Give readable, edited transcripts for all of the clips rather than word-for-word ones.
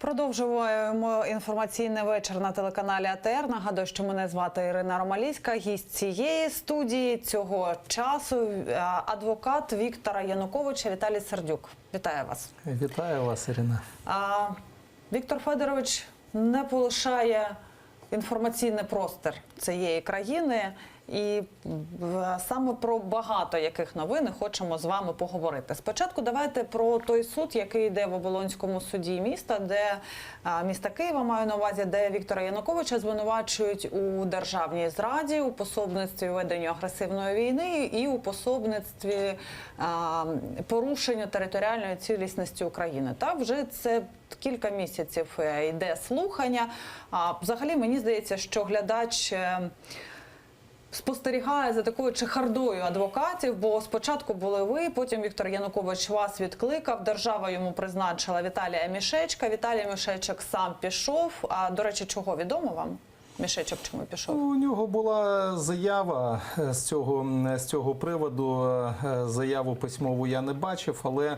Продовжуємо інформаційний вечір на телеканалі АТР. Нагадую, що мене звати Ірина Ромалійська. Гість цієї студії цього часу адвокат Віктора Януковича Віталій Сердюк. Вітаю вас. Вітаю вас, Ірина. Віктор Федорович не полишає інформаційний простір цієї країни. І саме про багато яких новин хочемо з вами поговорити. Спочатку давайте про той суд, який йде в Оболонському суді міста Києва, маю на увазі, де Віктора Януковича звинувачують у державній зраді, у пособництві веденню агресивної війни і у пособництві порушенню територіальної цілісності України. Так, вже це кілька місяців йде слухання. Взагалі, мені здається, що глядач спостерігає за такою чехардою адвокатів, бо спочатку були ви, потім Віктор Янукович вас відкликав, держава йому призначила Віталія Мішечка, Віталій Мішечок сам пішов. А, до речі, чого відомо вам? Мішечок чому пішов? У нього була заява з цього приводу. Заяву письмову я не бачив, але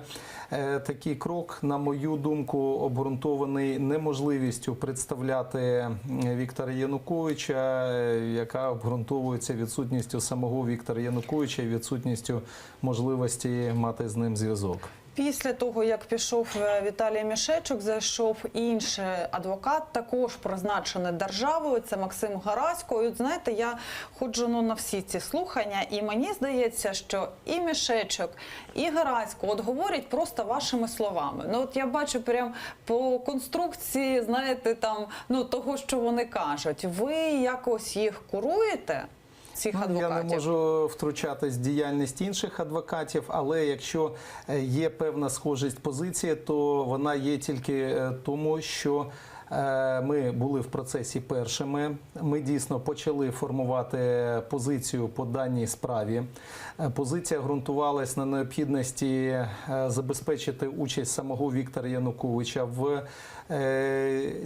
такий крок, на мою думку, обґрунтований неможливістю представляти Віктора Януковича, яка обґрунтовується відсутністю самого Віктора Януковича і відсутністю можливості мати з ним зв'язок. Після того, як пішов Віталій Мішечок, зайшов інший адвокат, також призначений державою, це Максим Герасько. І от, знаєте, я ходжу на всі ці слухання, і мені здається, що і Мішечок, і Герасько от говорять просто вашими словами. Ну, от я бачу прям по конструкції, знаєте, там, того, що вони кажуть. Ви якось їх куруєте? Я не можу втручатись в діяльність інших адвокатів, але якщо є певна схожість позиції, то вона є тільки тому, що ми були в процесі першими. Ми дійсно почали формувати позицію по даній справі. Позиція ґрунтувалась на необхідності забезпечити участь самого Віктора Януковича в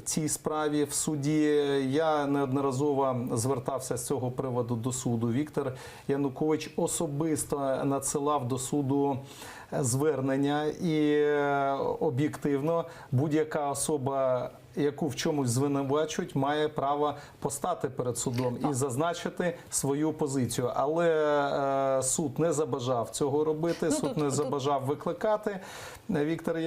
цій справі в суді. Я неодноразово звертався з цього приводу до суду. Віктор Янукович особисто надсилав до суду звернення, і об'єктивно будь-яка особа, яку в чомусь звинувачують, має право постати перед судом і зазначити свою позицію. Але суд не забажав цього робити, суд не забажав викликати Віктора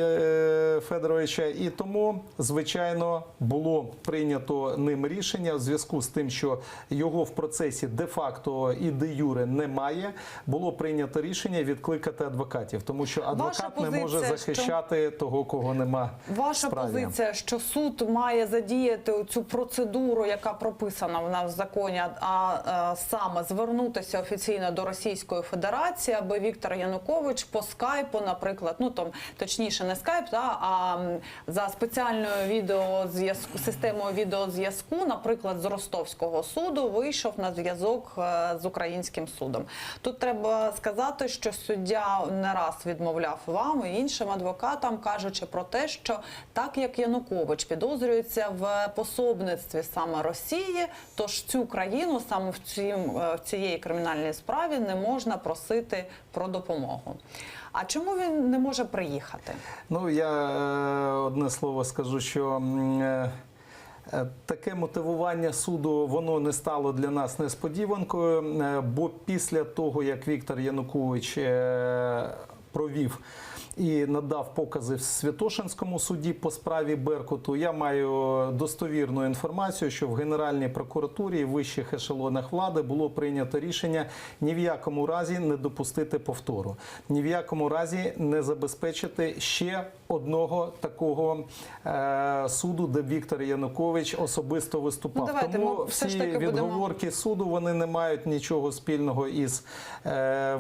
Федоровича. І тому, звичайно, було прийнято ним рішення в зв'язку з тим, що його в процесі де-факто і де-юре немає. Було прийнято рішення відкликати адвокатів, тому що адвокат не може захищати того, кого нема в справі. Ваша позиція, що суд має задіяти цю процедуру, яка прописана в нас в законі, а саме звернутися офіційно до Російської Федерації, аби Віктор Янукович по скайпу, наприклад, точніше не скайп, а за спеціальною системою відеозв'язку, наприклад, з Ростовського суду, вийшов на зв'язок з українським судом. Тут треба сказати, що суддя не раз відмовляв вам і іншим адвокатам, кажучи про те, що так як Янукович підозрюється в пособництві саме Росії, тож цю країну саме в цієї кримінальній справі не можна просити про допомогу. А чому він не може приїхати? Я одне слово скажу, що таке мотивування суду, воно не стало для нас несподіванкою, бо після того, як Віктор Янукович провів і надав покази в Святошинському суді по справі Беркуту, я маю достовірну інформацію, що в Генеральній прокуратурі і вищих ешелонах влади було прийнято рішення ні в якому разі не допустити повтору, ні в якому разі не забезпечити ще одного такого суду, де Віктор Янукович особисто виступав. Тому всі відговорки суду, вони не мають нічого спільного із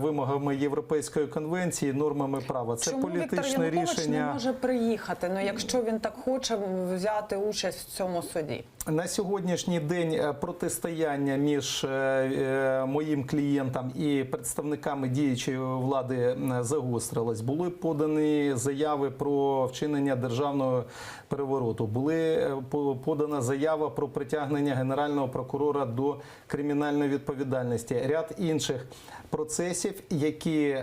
вимогами Європейської конвенції, нормами права. Це політичне рішення. Віктор Янукович не може приїхати, якщо він так хоче взяти участь в цьому суді? На сьогоднішній день протистояння між моїм клієнтом і представниками діючої влади загострилось. Були подані заяви про вчинення державного перевороту. Подана заява про притягнення Генерального прокурора до кримінальної відповідальності. Ряд інших процесів, які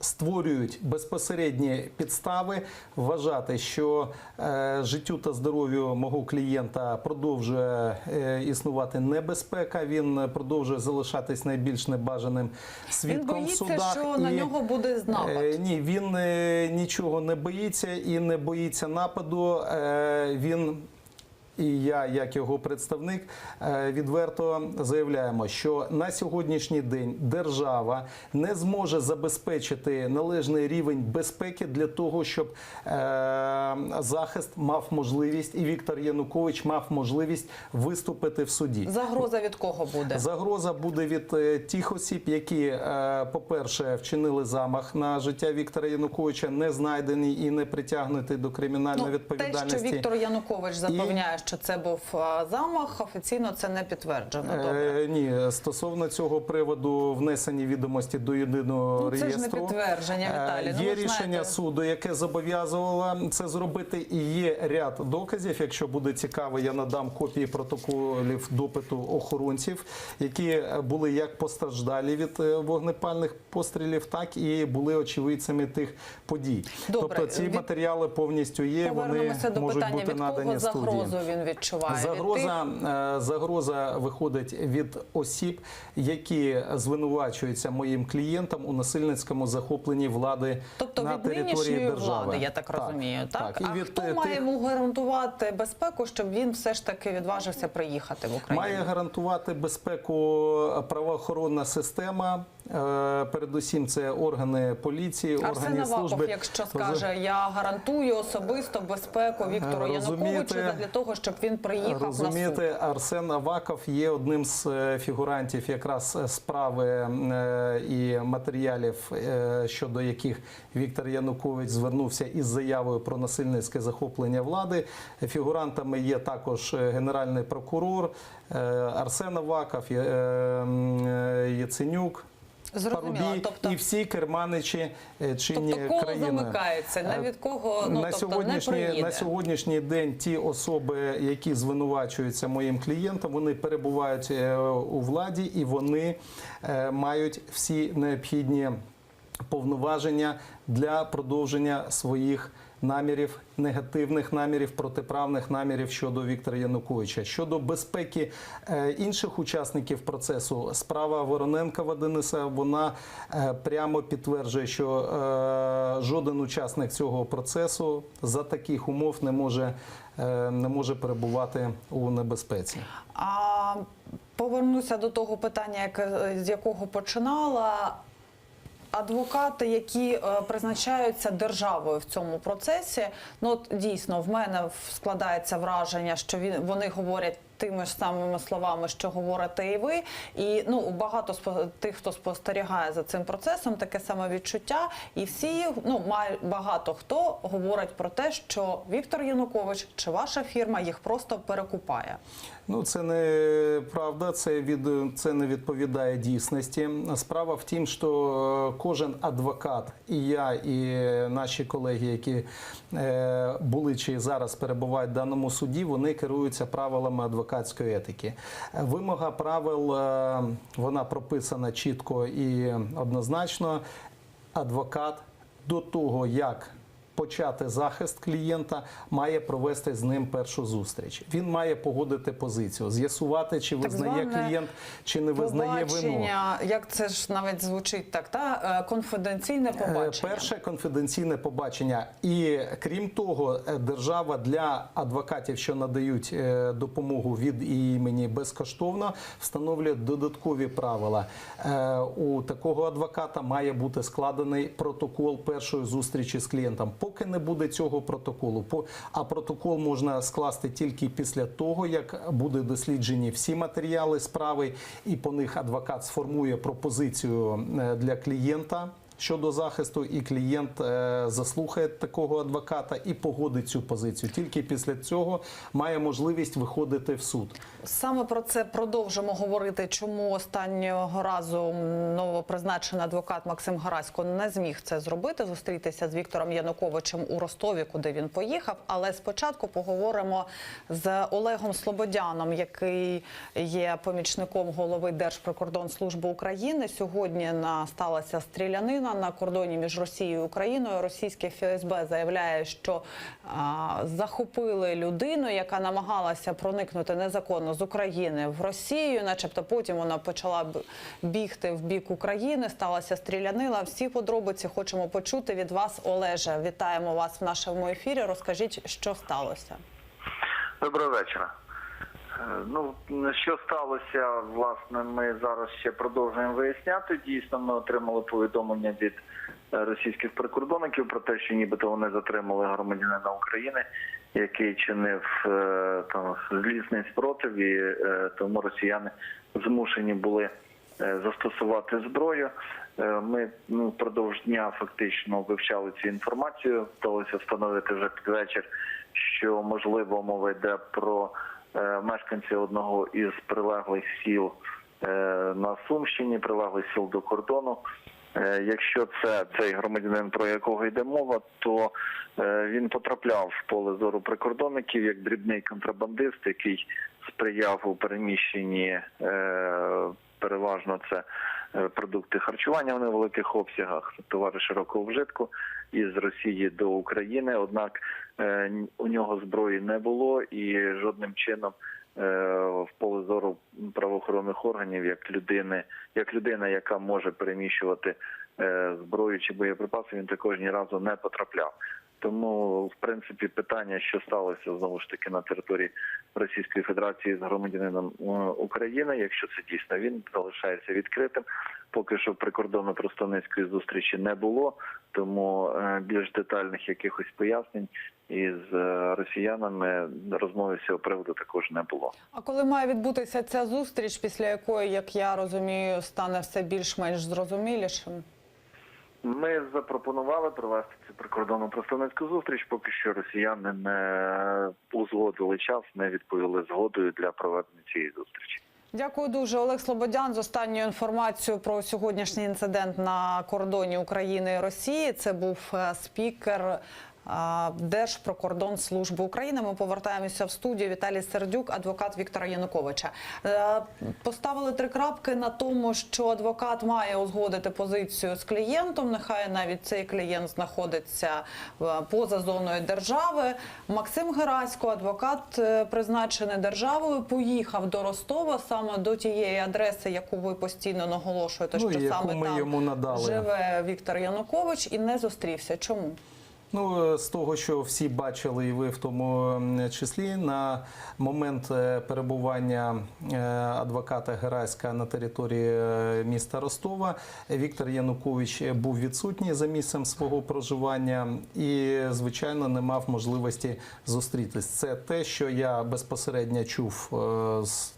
створюють безпосередні підстави вважати, що життю та здоров'ю мого клієнта продовжує існувати небезпека, він продовжує залишатись найбільш небажаним свідком в судах. Він боїться, що на нього буде напад. Ні, він нічого не боїться і не боїться нападу. Він... І я, як його представник, відверто заявляємо, що на сьогоднішній день держава не зможе забезпечити належний рівень безпеки для того, щоб захист мав можливість, і Віктор Янукович мав можливість виступити в суді. Загроза від кого буде? Загроза буде від тих осіб, які, по-перше, вчинили замах на життя Віктора Януковича, не знайдені і не притягнуті до кримінальної відповідальності. Те, що Віктор Янукович запевняє, що це був замах, офіційно це не підтверджено. Добре. Ні, стосовно цього приводу внесені відомості до єдиного реєстру. Це ж не підтвердження, Віталій. Є рішення суду, яке зобов'язувало це зробити, і є ряд доказів. Якщо буде цікаво, я надам копії протоколів допиту охоронців, які були як постраждалі від вогнепальних пострілів, так і були очевидцями тих подій. Добре. Тобто ці матеріали повністю є, вони можуть бути надані студії. Загрозу він відчуває? Загроза виходить від осіб, які звинувачуються моїм клієнтам у насильницькому захопленні влади на території держави. Влади, я так розумію. Так? І А хто має йому гарантувати безпеку, щоб він все ж таки відважився приїхати в Україну? Має гарантувати безпеку правоохоронна система. Передусім, це органи поліції, органи служби. Аваков, якщо скаже, я гарантую особисто безпеку Віктору Януковичу для того, щоб він приїхав на суд. Арсен Аваков є одним з фігурантів якраз справи і матеріалів, щодо яких Віктор Янукович звернувся із заявою про насильницьке захоплення влади. Фігурантами є також генеральний прокурор, Арсен Аваков, Яценюк, Парубій, тобто, і всі керманичі чинні країни. Тобто коло замикається, не від кого, на сьогоднішній день ті особи, які звинувачуються моїм клієнтам, вони перебувають у владі і вони мають всі необхідні повноваження для продовження своїх намірів, негативних намірів, протиправних намірів щодо Віктора Януковича. Щодо безпеки інших учасників процесу, справа Вороненкова Дениса, вона прямо підтверджує, що жоден учасник цього процесу за таких умов не може перебувати у небезпеці. Повернуся до того питання, з якого починала. Адвокати, які призначаються державою в цьому процесі, дійсно, в мене складається враження, що вони говорять тими ж самими словами, що говорите і ви. І багато тих, хто спостерігає за цим процесом, таке саме відчуття. І всі, багато хто говорить про те, що Віктор Янукович чи ваша фірма їх просто перекупає. Це не правда, це не відповідає дійсності. Справа в тім, що кожен адвокат, і я, і наші колеги, які були чи зараз перебувають в даному суді, вони керуються правилами адвокатської етики. Вимога правил, вона прописана чітко і однозначно. Адвокат до того, як почати захист клієнта, має провести з ним першу зустріч. Він має погодити позицію, з'ясувати, чи визнає клієнт, чи не визнає вину. Як це ж навіть звучить так, конфіденційне побачення. Перше конфіденційне побачення. І крім того, держава для адвокатів, що надають допомогу від імені безкоштовно, встановлює додаткові правила. У такого адвоката має бути складений протокол першої зустрічі з клієнтом. Поки не буде цього протоколу, а протокол можна скласти тільки після того, як буде досліджені всі матеріали справи, і по них адвокат сформує пропозицію для клієнта щодо захисту, і клієнт заслухає такого адвоката і погодить цю позицію. Тільки після цього має можливість виходити в суд. Саме про це продовжимо говорити, чому останнього разу новопризначений адвокат Максим Гарасько не зміг це зробити, зустрітися з Віктором Януковичем у Ростові, куди він поїхав. Але спочатку поговоримо з Олегом Слободяном, який є помічником голови Держприкордонслужби України. Сьогодні сталася стрілянина Україна на кордоні між Росією і Україною. Російське ФСБ заявляє, що захопили людину, яка намагалася проникнути незаконно з України в Росію, начебто потім вона почала бігти в бік України, сталася стрілянина. Всі подробиці хочемо почути від вас, Олеже. Вітаємо вас в нашому ефірі. Розкажіть, що сталося. Доброго вечора. Що сталося, власне, ми зараз ще продовжуємо виясняти. Дійсно, ми отримали повідомлення від російських прикордонників про те, що нібито вони затримали громадянина України, який чинив злісний спротив, і тому росіяни змушені були застосувати зброю. Ми впродовж дня фактично вивчали цю інформацію, вдалося встановити вже під вечір, що, можливо, мова йде про мешканці одного із прилеглих сіл на Сумщині, прилеглих сіл до кордону. Якщо це цей громадянин, про якого йде мова, то він потрапляв в поле зору прикордонників як дрібний контрабандист, який сприяв у переміщенні, переважно це продукти харчування в невеликих обсягах, товари широкого вжитку із Росії до України. Однак у нього зброї не було і жодним чином в поле зору правоохоронних органів як людина, яка може переміщувати зброю чи боєприпаси, він також ні разу не потрапляв. Тому, в принципі, питання, що сталося, знову ж таки, на території Російської Федерації з громадянином України, якщо це дійсно він, залишається відкритим. Поки що прикордонно-представницької зустрічі не було, тому більш детальних якихось пояснень із росіянами розмови з цього приводу також не було. А коли має відбутися ця зустріч, після якої, як я розумію, стане все більш-менш зрозумілішим? Ми запропонували провести цю прикордонно-представницьку зустріч, поки що росіяни не узгодили час, не відповіли згодою для проведення цієї зустрічі. Дякую дуже. Олег Слободян з останньою інформацією про сьогоднішній інцидент на кордоні України і Росії. Це був спікер Держприкордонслужби України. Ми повертаємося в студію. Віталій Сердюк, адвокат Віктора Януковича. Поставили 3 крапки на тому, що адвокат має узгодити позицію з клієнтом. Нехай навіть цей клієнт знаходиться поза зоною держави. Максим Герасько, адвокат, призначений державою, поїхав до Ростова саме до тієї адреси, яку ви постійно наголошуєте, що саме там живе Віктор Янукович, і не зустрівся. Чому? З того, що всі бачили, і ви в тому числі, на момент перебування адвоката Гераська на території міста Ростова, Віктор Янукович був відсутній за місцем свого проживання і, звичайно, не мав можливості зустрітись. Це те, що я безпосередньо чув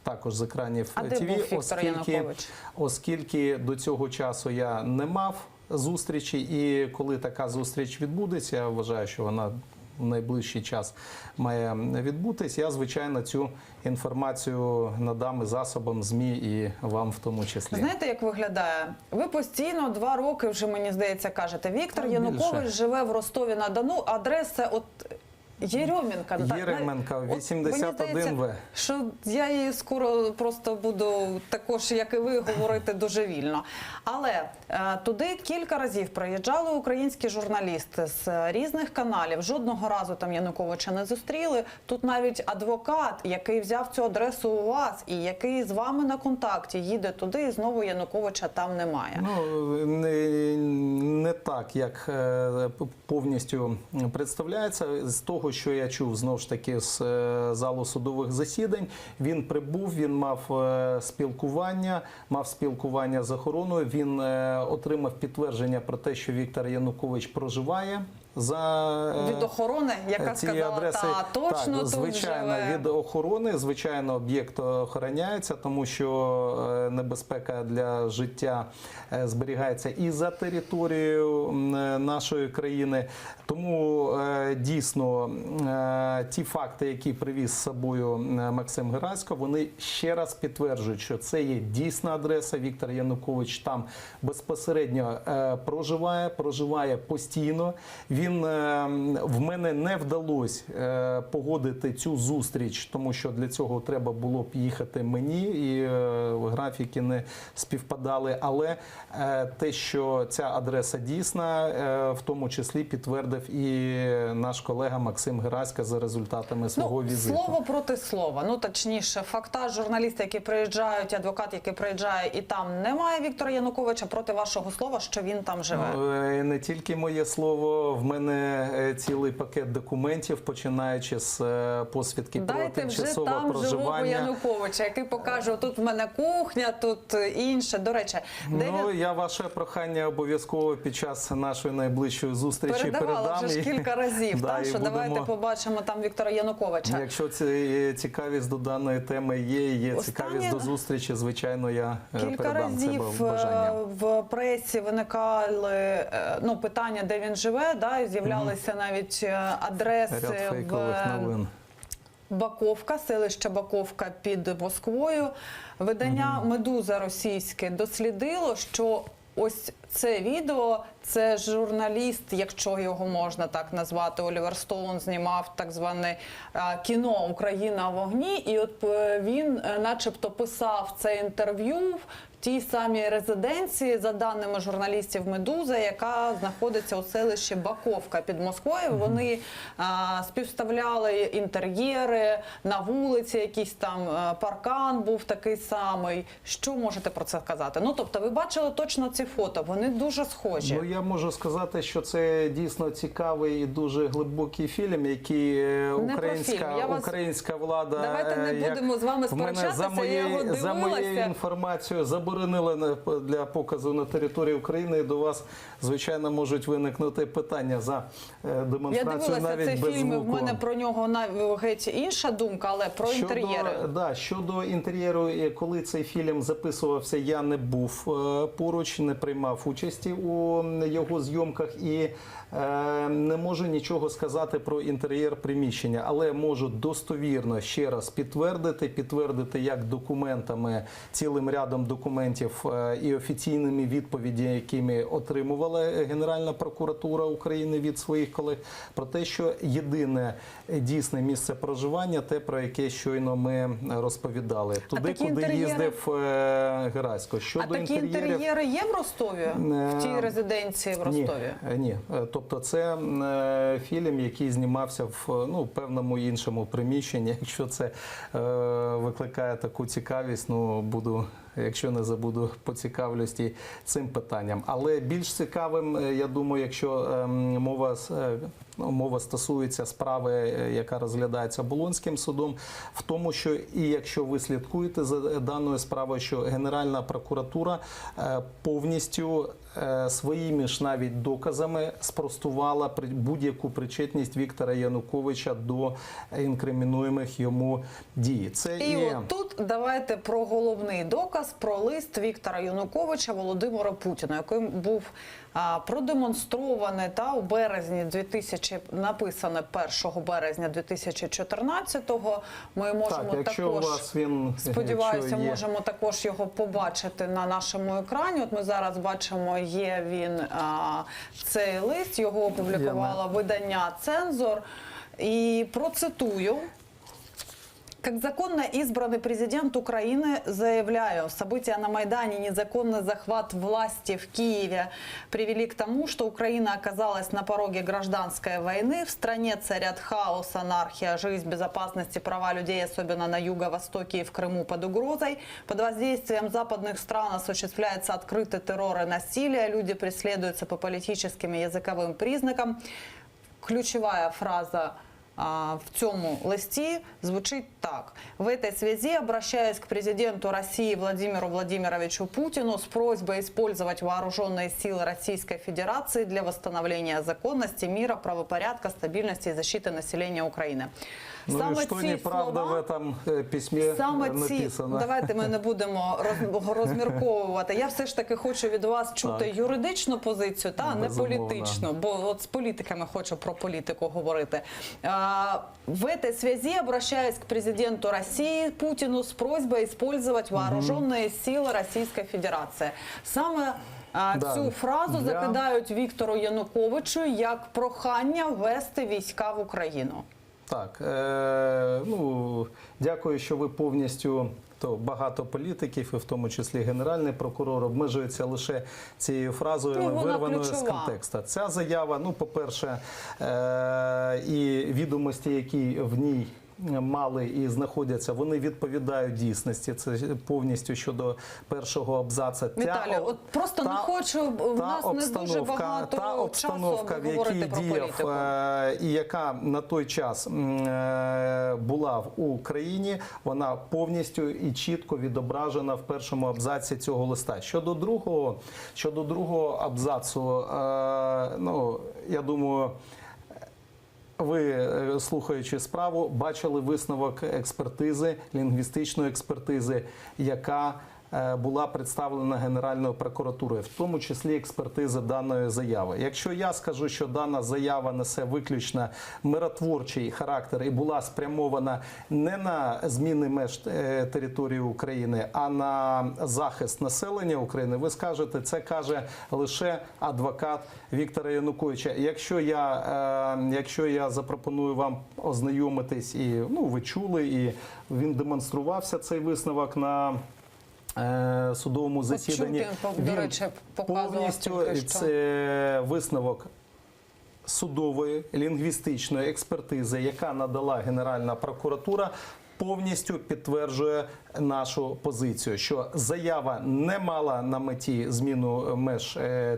також з екранів ТВ, оскільки до цього часу я не мав зустрічі, і коли така зустріч відбудеться, я вважаю, що вона в найближчий час має відбутись, я, звичайно, цю інформацію надам і засобам ЗМІ, і вам в тому числі. Знаєте, як виглядає? Ви постійно 2 роки вже, мені здається, кажете, Віктор Янукович живе в Ростові-на-Дону, адреса Єрьомінка, 81В. Що я її скоро просто буду також, як і ви, говорити дуже вільно. Але туди кілька разів приїжджали українські журналісти з різних каналів. Жодного разу там Януковича не зустріли. Тут навіть адвокат, який взяв цю адресу у вас і який з вами на контакті, їде туди, і знову Януковича там немає. Не так, як повністю представляється. З того, що я чув, знову ж таки, з залу судових засідань, він прибув, він мав спілкування з охороною, він отримав підтвердження про те, що Віктор Янукович проживає від охорони, яка сказала, точно тут звичайно, живе. Від охорони, звичайно, об'єкт охороняється, тому що небезпека для життя зберігається і за територією нашої країни. Тому дійсно ті факти, які привіз з собою Максим Герасько, вони ще раз підтверджують, що це є дійсна адреса. Віктор Янукович там безпосередньо проживає постійно. Він в мене не вдалося погодити цю зустріч, тому що для цього треба було б їхати мені, і графіки не співпадали. Але те, що ця адреса дійсна, в тому числі підтвердив і наш колега Максим Гераська за результатами свого візиту. Слово проти слова. Ну, точніше, фактаж журналісти, які приїжджають, адвокат, який приїжджає, і там немає Віктора Януковича, проти вашого слова, що він там живе. Не тільки моє слово, в мене цілий пакет документів, починаючи з посвідки про тимчасове проживання. Дайте вже там живого Януковича, який покаже, тут в мене кухня, тут інше. До речі, я ваше прохання обов'язково під час нашої найближчої зустрічі передавала вже ж кілька разів, да, що давайте побачимо там Віктора Януковича. Якщо цікавість до даної теми є цікавість до зустрічі, звичайно, я передам це бажання. В пресі виникали питання, де він живе, і з'являлися навіть адреси в Баковка, селище Баковка під Москвою. Видання «Медуза» російське дослідило, що ось це відео, це журналіст, якщо його можна так назвати, Олівер Стоун знімав так зване кіно «Україна в вогні», і от він начебто писав це інтерв'ю в тій самій резиденції, за даними журналістів «Медуза», яка знаходиться у селищі Баковка під Москвою. Вони співставляли інтер'єри, на вулиці якийсь там паркан був такий самий. Що можете про це сказати? Тобто ви бачили точно ці фото, вони дуже схожі. Я можу сказати, що це цікавий і дуже глибокий фільм, який українська влада... Давайте не будемо з вами сперечатися, я його дивилася. За моєю інформацією, заборонили для показу на території України. До вас, звичайно, можуть виникнути питання за демонстрацію навіть без звуку. Я дивилася цей фільм, в мене про нього геть інша думка, але про інтер'єри. Щодо інтер'єру, коли цей фільм записувався, я не був поруч, не приймав участі у його зйомках і не можу нічого сказати про інтер'єр приміщення, але можу достовірно ще раз підтвердити як документами, цілим рядом документів і офіційними відповідями, якими отримувала Генеральна прокуратура України від своїх колег, про те, що єдине дійсне місце проживання, те, про яке щойно ми розповідали. Туди, куди їздив Герасько. Такі інтер'єри є в Ростові? В тій резиденції в Ростові? Ні. Тобто це фільм, який знімався в певному іншому приміщенні. Якщо це викликає таку цікавість, якщо не забуду, поцікавлюсь і цим питанням. Але більш цікавим, я думаю, якщо мова стосується справи, яка розглядається Болонським судом, в тому, що і якщо ви слідкуєте за даною справою, що Генеральна прокуратура повністю своїми ж навіть доказами спростувала будь-яку причетність Віктора Януковича до інкримінуємих йому дій. Тут давайте про головний доказ, про лист Віктора Януковича Володимиру Путіну, який був продемонстрований у березні написане 1 березня 2014-го. Ми можемо можемо також його побачити на нашому екрані. От ми зараз бачимо, є він, цей лист, його опублікувало видання «Цензор». І процитую. Как законно избранный президент Украины, заявляю, события на Майдане, незаконный захват власти в Киеве привели к тому, что Украина оказалась на пороге гражданской войны. В стране царят хаос, анархия, жизнь, безопасность и права людей, особенно на Юго-Востоке и в Крыму, под угрозой. Под воздействием западных стран осуществляется открытый террор и насилие. Люди преследуются по политическим и языковым признакам. Ключевая фраза в цьому листі звучить так. В этой связи обращаюсь к президенту России Владимиру Владимировичу Путину с просьбой использовать вооруженные силы Российской Федерации для восстановления законности, мира, правопорядка, стабильности и защиты населения Украины. Что неправда в этом письмі написано? Давайте ми не будемо розмірковувати. Я все ж таки хочу від вас чути юридичну позицію, не політичну, бо от з політиками хочу про політику говорити. В этой связи обращаюсь к президенту России Путину с просьбой использовать вооруженные силы Российской Федерации. Саме Да. цю фразу Для- закидають Віктору Януковичу як прохання ввести війська в Україну. Так, дякую, що ви повністю, то багато політиків, і в тому числі Генеральний прокурор, обмежується лише цією фразою, Ну, вона вирваною з ключова. контексту. Ця заява, по-перше, і відомості, які в ній мали і знаходяться, вони відповідають дійсності. Це повністю щодо першого абзаца. Віталію, от просто не хочу, в нас не дуже багато та обстановка, часу в якій говорити про діяв політику. і яка на той час була в Україні, вона повністю і чітко відображена в першому абзаці цього листа. Щодо другого абзацу, я думаю, ви, слухаючи справу, бачили висновок експертизи, лінгвістичної експертизи, яка була представлена Генеральною прокуратурою, в тому числі експертиза даної заяви. Якщо я скажу, що дана заява несе виключно миротворчий характер і була спрямована не на зміни меж території України, а на захист населення України, ви скажете, це каже лише адвокат Віктора Януковича. Якщо я запропоную вам ознайомитись, і ви чули, і він демонструвався, цей висновок на судовому засіданні. Чутин, до речі, показував повністю тільки що. це висновок судової лінгвістичної експертизи, яка надала Генеральна прокуратура, повністю підтверджує нашу позицію, що заява не мала на меті зміну меж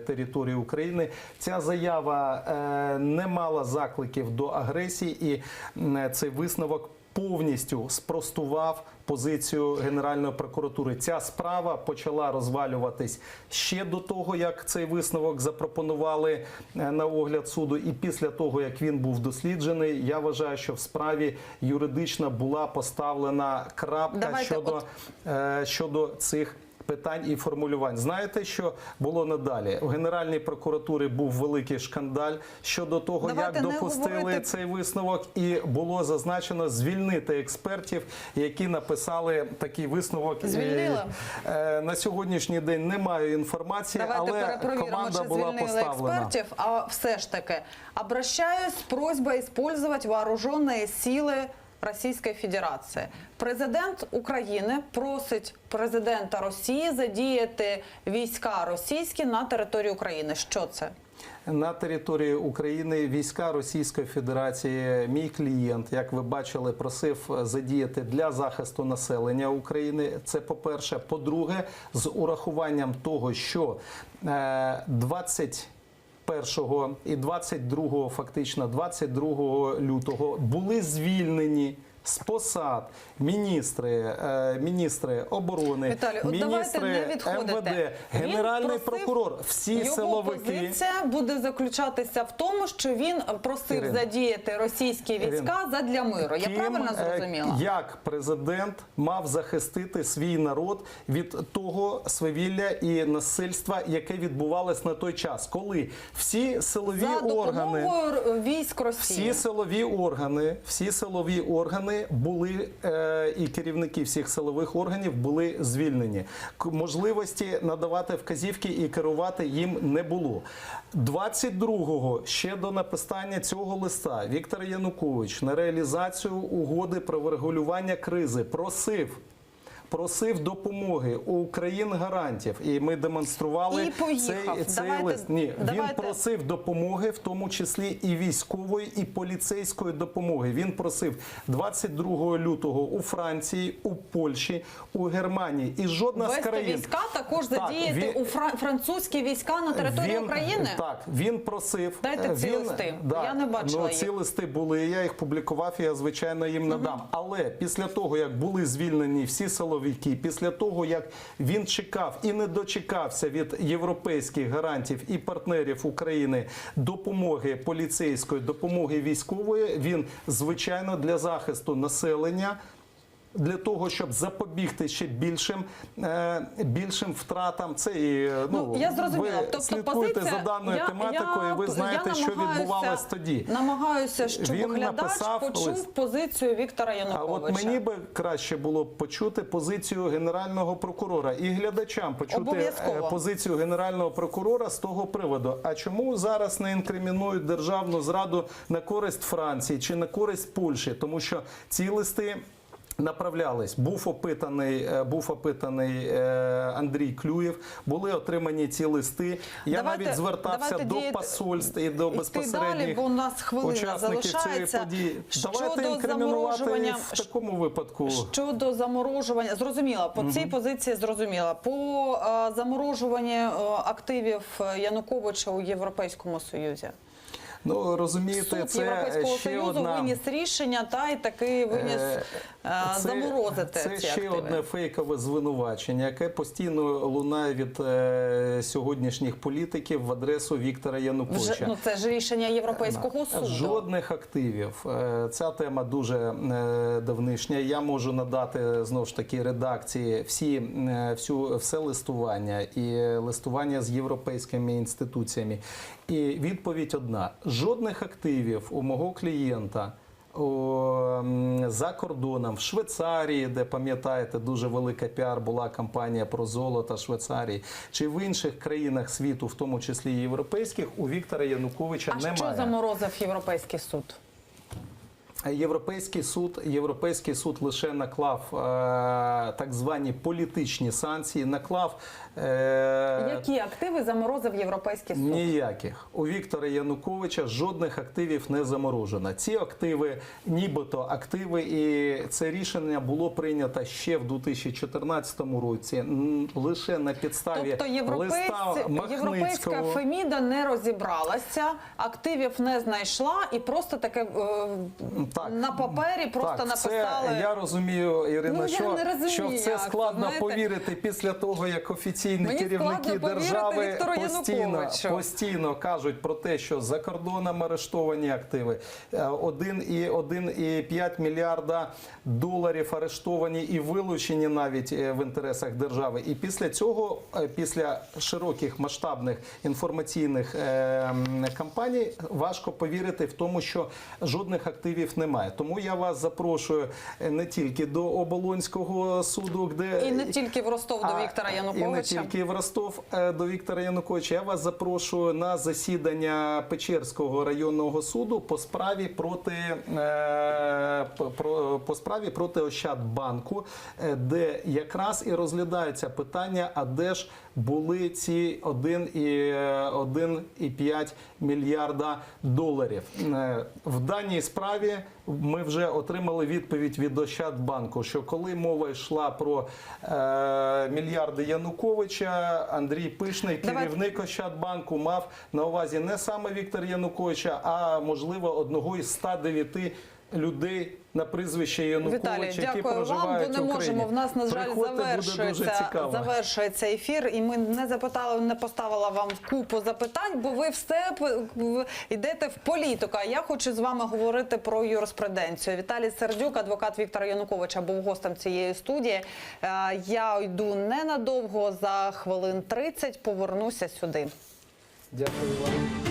території України. Ця заява не мала закликів до агресії, і цей висновок повністю спростував позицію Генеральної прокуратури. Ця справа почала розвалюватись ще до того, як цей висновок запропонували на огляд суду, і після того, як він був досліджений. Я вважаю, що в справі юридично була поставлена крапка щодо цих питань і формулювань. Знаєте, що було надалі? У Генеральній прокуратурі був великий шкандаль щодо того, як допустили цей висновок, і було зазначено звільнити експертів, які написали такий висновок. Звільнили? На сьогоднішній день немає інформації, але команда була поставлена. Експертів, а все ж таки, обращаюсь с просьбой использовать вооруженные силы Російської Федерації. Президент України просить президента Росії задіяти війська російські на території України. Що це? На території України війська Російської Федерації, мій клієнт, як ви бачили, просив задіяти для захисту населення України. Це по-перше. По-друге, з урахуванням того, що 21 і 22, фактично 22 лютого були звільнені з посад міністри оборони, Віталій, міністри МВД, Генеральний прокурор, всі силовики. Його позиція буде заключатися в тому, що він просив задіяти російські війська задля миру. Я правильно зрозуміла? Як президент мав захистити свій народ від того свавілля і насильства, яке відбувалось на той час, коли всі силові органи, за допомогою військ Росії. Всі силові органи були, і керівники всіх силових органів були звільнені. Можливості надавати вказівки і керувати їм не було. 22-го, ще до написання цього листа, Віктор Янукович на реалізацію угоди про врегулювання кризи просив допомоги у країн-гарантів, і ми демонстрували цей лист. Ні, він просив допомоги, в тому числі і військової, і поліцейської допомоги. Він просив 22 лютого у Франції, у Польщі, у Германії. І жодна з країн... війська також задіяти у французькі війська на території України? Так, він просив... Дайте ці листи, я не бачила їх. Ці листи були, я їх публікував, я, звичайно, їм надам. Але після того, як були звільнені всі силовики, після того, як він чекав і не дочекався від європейських гарантів і партнерів України допомоги поліцейської, допомоги військової, він, звичайно, для захисту населення для того, щоб запобігти ще більшим втратам. Це і, я зрозуміла. ви Тобто слідкуєте позиція- за даною тематикою, і ви знаєте, що відбувалось тоді. Намагаюся, щоб Він глядач написав почув лист. позицію Віктора А Януковича. от мені би краще було б почути позицію Генерального прокурора і глядачам почути Обов'язково. позицію Генерального прокурора з того приводу. А чому зараз не інкримінують державну зраду на користь Франції чи на користь Польщі? Тому що ці листи направлялись. Був опитаний Андрій Клюєв, були отримані ці листи. Я навіть звертався до посольств і до безпосередніх далі, бо у нас хвилина учасників цієї залишається. події. Давайте Щодо інкримінувати заморожування- в такому випадку. Щодо заморожування, зрозуміло, по цій позиції зрозуміло. По заморожуванню активів Януковича у Європейському Союзі. Ну, розумієте, Суд це Європейського ще Союзу одна... виніс рішення і таки виніс заморозити Це ці ще активи. одне фейкове звинувачення, яке постійно лунає від сьогоднішніх політиків в адресу Віктора Януковича. Це ж рішення Європейського суду. Жодних активів. Ця тема дуже давнишня. Я можу надати, знову ж таки, редакції все листування і листування з європейськими інституціями. І відповідь одна. Жодних активів у мого клієнта за кордоном, в Швейцарії, де, пам'ятаєте, дуже велика піар була кампанія про золото Швейцарії, чи в інших країнах світу, в тому числі європейських, у Віктора Януковича немає. А що заморозив Європейський суд? Європейський суд лише наклав так звані політичні санкції, Які активи заморозив Європейський суд? Ніяких. У Віктора Януковича жодних активів не заморожено. Ці активи, нібито активи, і це рішення було прийнято ще в 2014 році, лише на підставі Тобто листа європейська Махницького. Феміда не розібралася, активів не знайшла і просто таке на папері просто написали. Я розумію, Ірина, я не розумію, що в це як, складно знаєте. повірити після того, як офіційні Мені керівники складно повірити держави Віктору Януковичу. постійно кажуть про те, що за кордоном арештовані активи, 1,5 мільярда доларів арештовані і вилучені навіть в інтересах держави. І після цього, після широких масштабних інформаційних кампаній, важко повірити в тому, що жодних активів немає. Тому я вас запрошую не тільки до Оболонського суду, де... І не тільки в Ростов до Віктора Януковича. І не тільки в Ростов до Віктора Януковича. Я вас запрошую на засідання Печерського районного суду по справі проти Ощадбанку, де якраз і розглядається питання, а де ж були ці 1,5 мільярда доларів. В даній справі ми вже отримали відповідь від Ощадбанку, що коли мова йшла про мільярди Януковича, Андрій Пишний, керівник Ощадбанку, мав на увазі не саме Віктора Януковича, а, можливо, одного із 109 людей на прізвище Януковича, Віталій, які дякую проживають вам, бо не в Україні. можемо. В нас, на жаль, Приходьте, буде дуже цікаво. завершується ефір, і ми не поставила вам купу запитань, бо ви все йдете в політику. А я хочу з вами говорити про юриспруденцію. Віталій Сердюк, адвокат Віктора Януковича, був гостем цієї студії. Я йду ненадовго, за хвилин 30 повернуся сюди. Дякую вам.